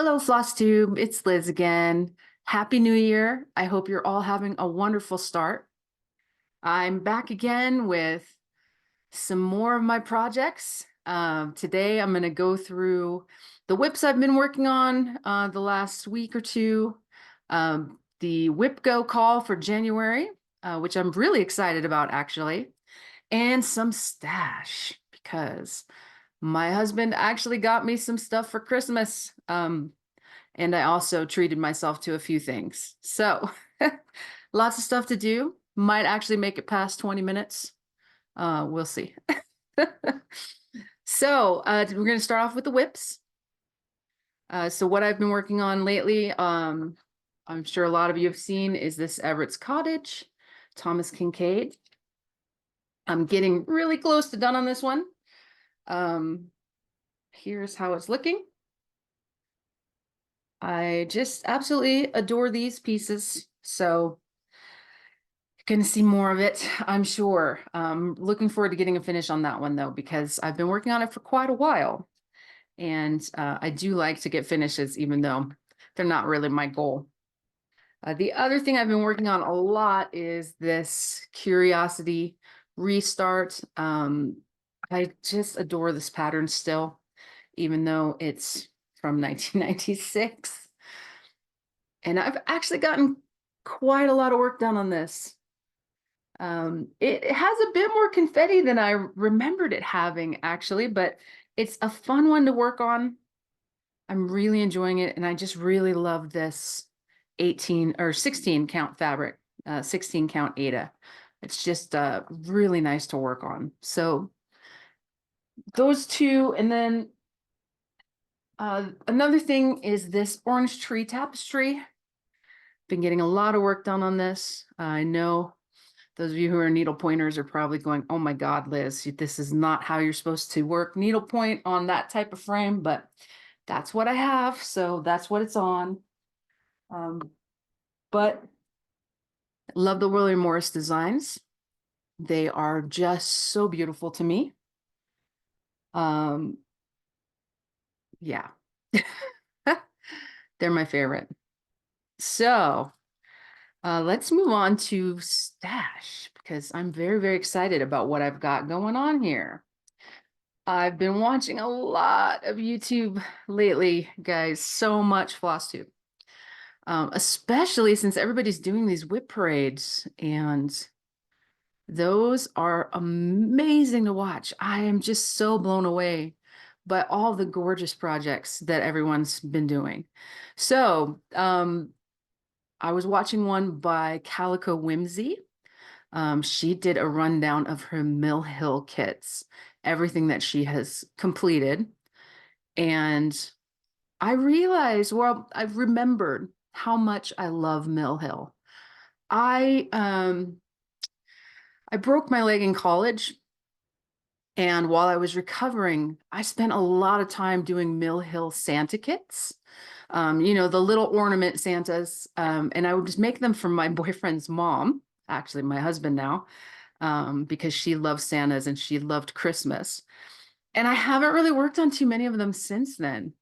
Hello, Flosstube. It's Liz again. Happy New Year. I hope you're all having a wonderful start. I'm back again with some more of my projects. Today, I'm going to go through the WIPs I've been working on the last week or two, the WIP Go call for January, which I'm really excited about, actually, and some stash because my husband actually got me some stuff for Christmas. And I also treated myself to a few things. So lots of stuff to do. Might actually make it past 20 minutes. We'll see. So we're going to start off with the WIPs. So what I've been working on lately, I'm sure a lot of you have seen, is this Everett's Cottage, Thomas Kincaid. I'm getting really close to done on this one. Here's how it's looking. I just absolutely adore these pieces. So you're going to see more of it, I'm sure. Looking forward to getting a finish on that one, though, because I've been working on it for quite a while. And I do like to get finishes, even though they're not really my goal. The other thing I've been working on a lot is this Curiosity Restart. I just adore this pattern still, even though it's from 1996. And I've actually gotten quite a lot of work done on this. It has a bit more confetti than I remembered it having, actually, but it's a fun one to work on. I'm really enjoying it, and I just really love this 18 or 16 count fabric, 16 count Aida. It's just really nice to work on. So those two, and then another thing is this orange tree tapestry. Been getting a lot of work done on this. I know those of you who are needle pointers are probably going, oh my God, Liz, this is not how you're supposed to work needlepoint on that type of frame, but that's what I have. So that's what it's on. But love the William Morris designs. They are just so beautiful to me. Yeah, they're my favorite. So let's move on to stash because I'm very, very excited about what I've got going on here. I've been watching a lot of YouTube lately, guys, so much Flosstube. Especially since everybody's doing these WIP parades, and those are amazing to watch. I am just so blown away by all the gorgeous projects that everyone's been doing. So I was watching one by Calico Whimsy. She did a rundown of her Mill Hill kits, everything that she has completed. And I realized, well, I've remembered how much I love Mill Hill. I broke my leg in college, and while I was recovering, I spent a lot of time doing Mill Hill Santa kits. You know, the little ornament Santas, and I would just make them for my boyfriend's mom, actually my husband now, because she loves Santas and she loved Christmas. And I haven't really worked on too many of them since then.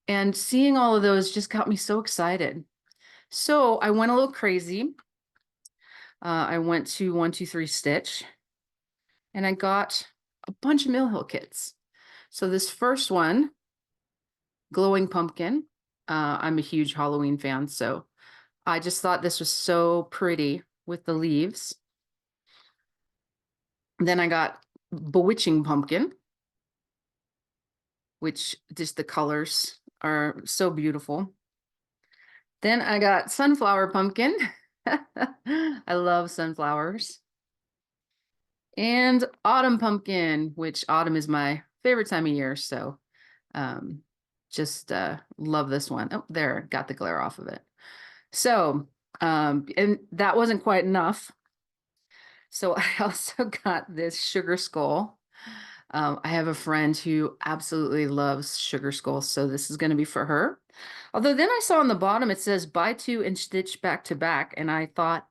And seeing all of those just got me so excited. So I went a little crazy. I went to 123 Stitch, and I got a bunch of Mill Hill kits. So this first one, Glowing Pumpkin, I'm a huge Halloween fan, so I just thought this was so pretty with the leaves. Then I got Bewitching Pumpkin, which just the colors are so beautiful. Then I got Sunflower Pumpkin. I love sunflowers. And Autumn Pumpkin, which autumn is my favorite time of year. So just love this one. Oh, there, got the glare off of it. So, and that wasn't quite enough. So I also got this Sugar Skull. I have a friend who absolutely loves Sugar Skull, so this is going to be for her. Although then I saw on the bottom, it says buy two and stitch back to back. And I thought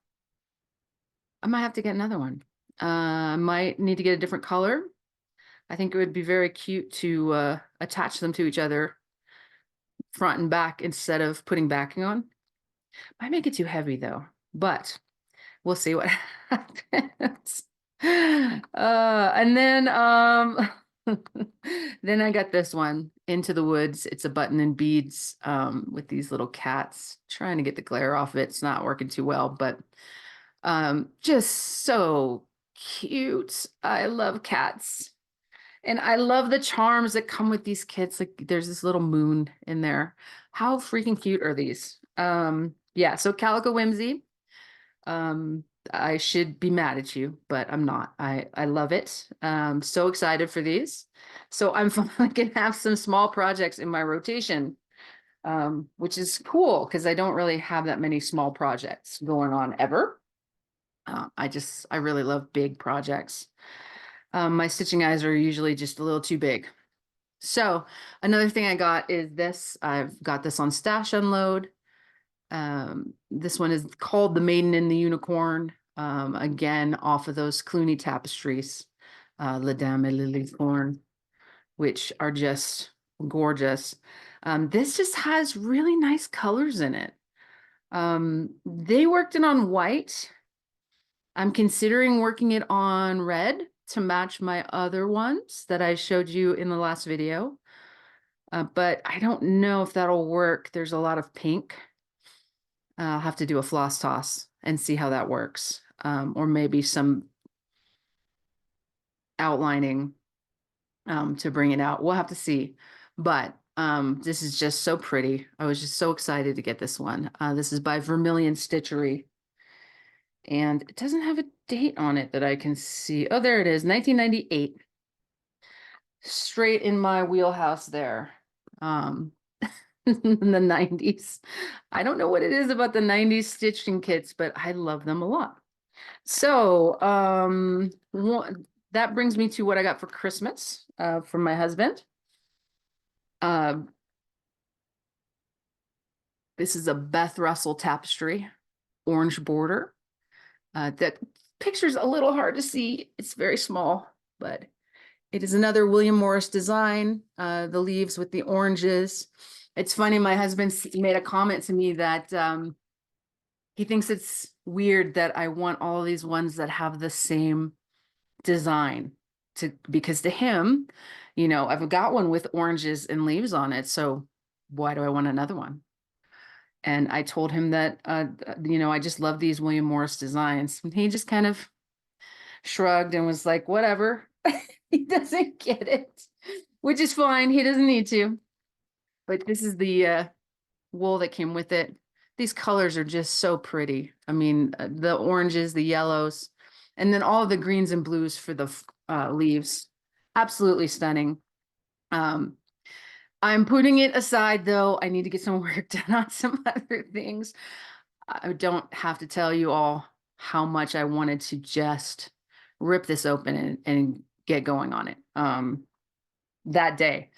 I might have to get another one. I might need to get a different color. I think it would be very cute to attach them to each other front and back instead of putting backing on. Might make it too heavy though, but we'll see what happens. And then then I got this one, Into the Woods. It's a button and beads with these little cats. Trying to get the glare off of it. It's not working too well, but just so cute. I love cats. And I love the charms that come with these kits. Like there's this little moon in there. How freaking cute are these? Yeah, so Calico Whimsy. I should be mad at you, but I'm not. I love it. So excited for these. So I'm finally gonna have some small projects in my rotation, which is cool because I don't really have that many small projects going on ever. I really love big projects. My stitching eyes are usually just a little too big. So another thing I got is this. I've got this on Stash Unload. This one is called The Maiden and the Unicorn. Again, off of those Clooney tapestries, La Dame et le Licorne, which are just gorgeous. This just has really nice colors in it. They worked it on white. I'm considering working it on red to match my other ones that I showed you in the last video. But I don't know if that'll work. There's a lot of pink. I'll have to do a floss toss and see how that works. Or maybe some outlining to bring it out. We'll have to see. But this is just so pretty. I was just so excited to get this one. This is by Vermilion Stitchery. And it doesn't have a date on it that I can see. Oh, there it is, 1998. Straight in my wheelhouse there. In the 90s. I don't know what it is about the 90s stitching kits, but I love them a lot. So that brings me to what I got for Christmas from my husband. This is a Beth Russell tapestry, orange border. That picture's a little hard to see. It's very small, but it is another William Morris design. The leaves with the oranges. It's funny, my husband made a comment to me that he thinks it's weird that I want all these ones that have the same design because to him, you know, I've got one with oranges and leaves on it. So why do I want another one? And I told him that, you know, I just love these William Morris designs. And he just kind of shrugged and was like, whatever. He doesn't get it, which is fine. He doesn't need to. But this is the wool that came with it. These colors are just so pretty. I mean, the oranges, the yellows, and then all of the greens and blues for the leaves. Absolutely stunning. I'm putting it aside though. I need to get some work done on some other things. I don't have to tell you all how much I wanted to just rip this open and get going on it. That day.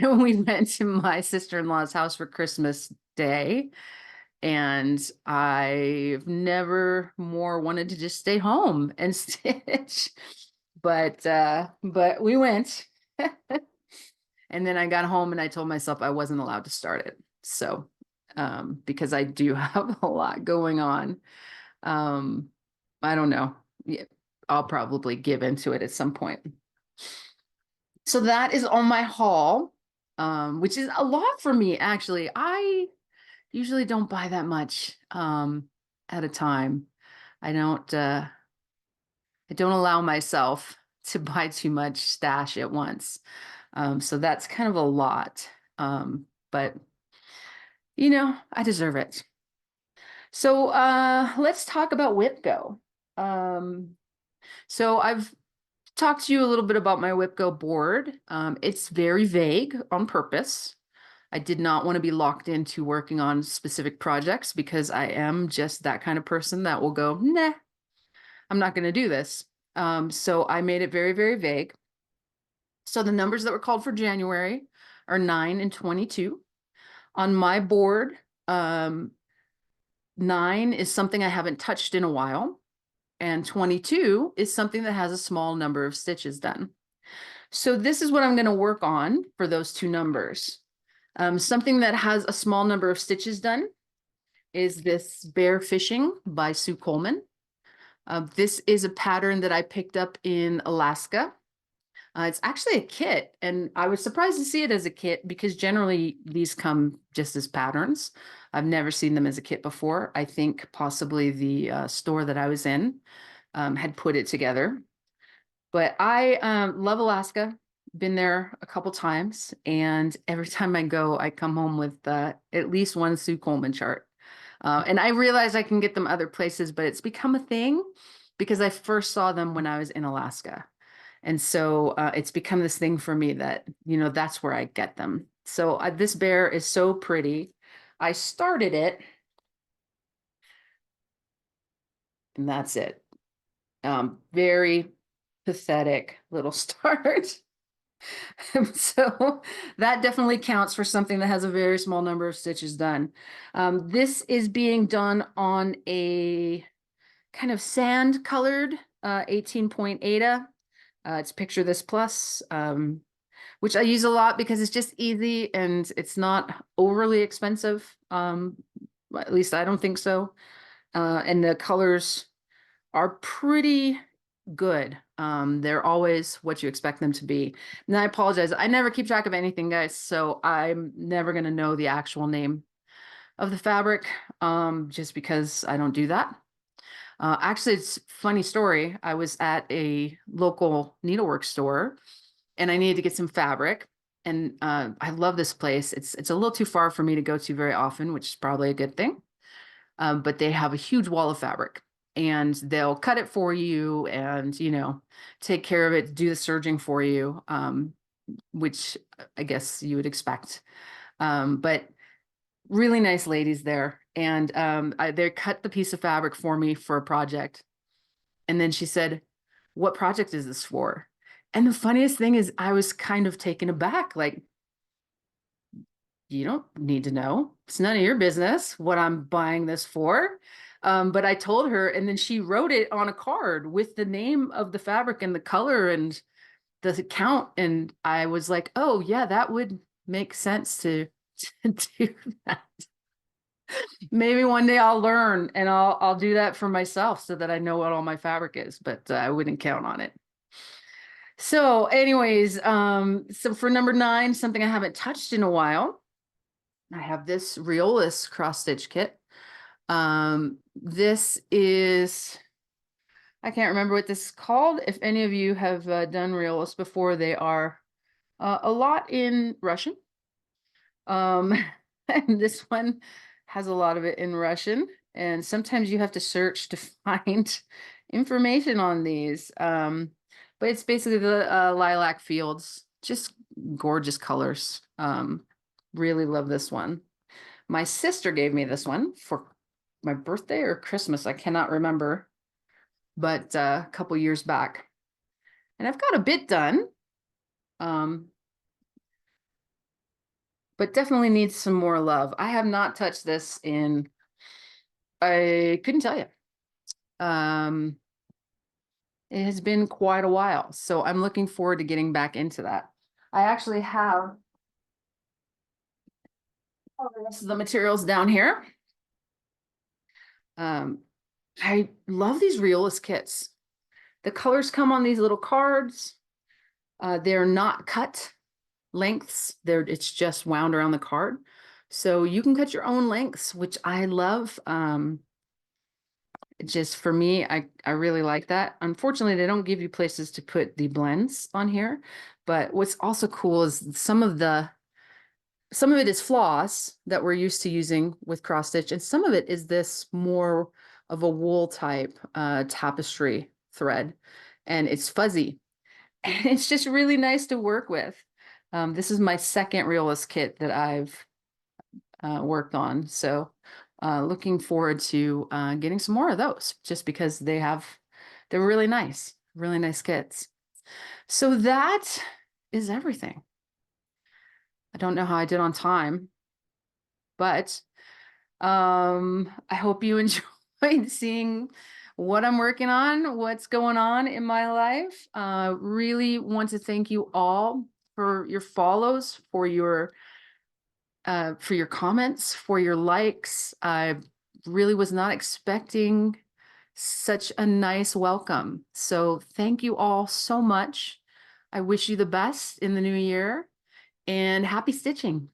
We went to my sister-in-law's house for Christmas Day, and I've never more wanted to just stay home and stitch. But we went. And then I got home and I told myself I wasn't allowed to start it. So because I do have a lot going on. I don't know. I'll probably give into it at some point. So that is on my haul, which is a lot for me, actually. I usually don't buy that much at a time. I don't allow myself to buy too much stash at once. So that's kind of a lot. But you know, I deserve it. So let's talk about WIP Go. So I've talked to you a little bit about my WIP Go board. It's very vague on purpose. I did not want to be locked into working on specific projects because I am just that kind of person that will go, nah, I'm not going to do this. So I made it very, very vague. So the numbers that were called for January are 9 and 22. On my board, 9 is something I haven't touched in a while. And 22 is something that has a small number of stitches done. So this is what I'm going to work on for those two numbers. Something that has a small number of stitches done is this Bear Fishing by Sue Coleman. This is a pattern that I picked up in Alaska. It's actually a kit, and I was surprised to see it as a kit because generally these come just as patterns. I've never seen them as a kit before. I think possibly the store that I was in had put it together. But I love Alaska, been there a couple times, and every time I go, I come home with at least one Sue Coleman chart. And I realize I can get them other places, but it's become a thing because I first saw them when I was in Alaska. And so it's become this thing for me that, that's where I get them. So this bear is so pretty. I started it, and that's it. Very pathetic little start. So that definitely counts for something that has a very small number of stitches done. This is being done on a kind of sand colored 18.8. It's Picture This Plus, which I use a lot because it's just easy and it's not overly expensive. At least I don't think so. And the colors are pretty good. They're always what you expect them to be. And I apologize. I never keep track of anything, guys. So I'm never going to know the actual name of the fabric, just because I don't do that. Actually, it's a funny story. I was at a local needlework store and I needed to get some fabric. And I love this place. It's a little too far for me to go to very often, which is probably a good thing. But they have a huge wall of fabric and they'll cut it for you and, take care of it, do the serging for you, which I guess you would expect. But really nice ladies there. And they cut the piece of fabric for me for a project. And then she said, "What project is this for?" And the funniest thing is I was kind of taken aback, like, you don't need to know. It's none of your business what I'm buying this for. But I told her, and then she wrote it on a card with the name of the fabric and the color and the count. And I was like, oh yeah, that would make sense to do that. Maybe one day I'll learn and I'll do that for myself so that I know what all my fabric is, but I wouldn't count on it. So anyways, so for number 9, something I haven't touched in a while, I have this Reolus cross stitch kit. This is, I can't remember what this is called. If any of you have done Reolus before, they are a lot in Russian. And this one has a lot of it in Russian, and sometimes you have to search to find information on these. But it's basically the lilac fields, just gorgeous colors. Really love this one. My sister gave me this one for my birthday or Christmas. I cannot remember, but a couple years back. And I've got a bit done. But definitely needs some more love. I have not touched this in, I couldn't tell you. It has been quite a while, so I'm looking forward to getting back into that. I actually have all the rest of the materials down here. I love these Reolus kits. The colors come on these little cards. They're not cut lengths. It's just wound around the card. So you can cut your own lengths, which I love. Just for me, I really like that. Unfortunately, they don't give you places to put the blends on here. But what's also cool is some of it is floss that we're used to using with cross stitch, and some of it is this more of a wool type tapestry thread, and it's fuzzy. And it's just really nice to work with. This is my second Reolus kit that I've worked on. So looking forward to getting some more of those just because they're really nice kits. So that is everything. I don't know how I did on time, but I hope you enjoyed seeing what I'm working on, what's going on in my life. Really want to thank you all for your follows, for your for your comments, for your likes. I really was not expecting such a nice welcome. So thank you all so much. I wish you the best in the new year and happy stitching.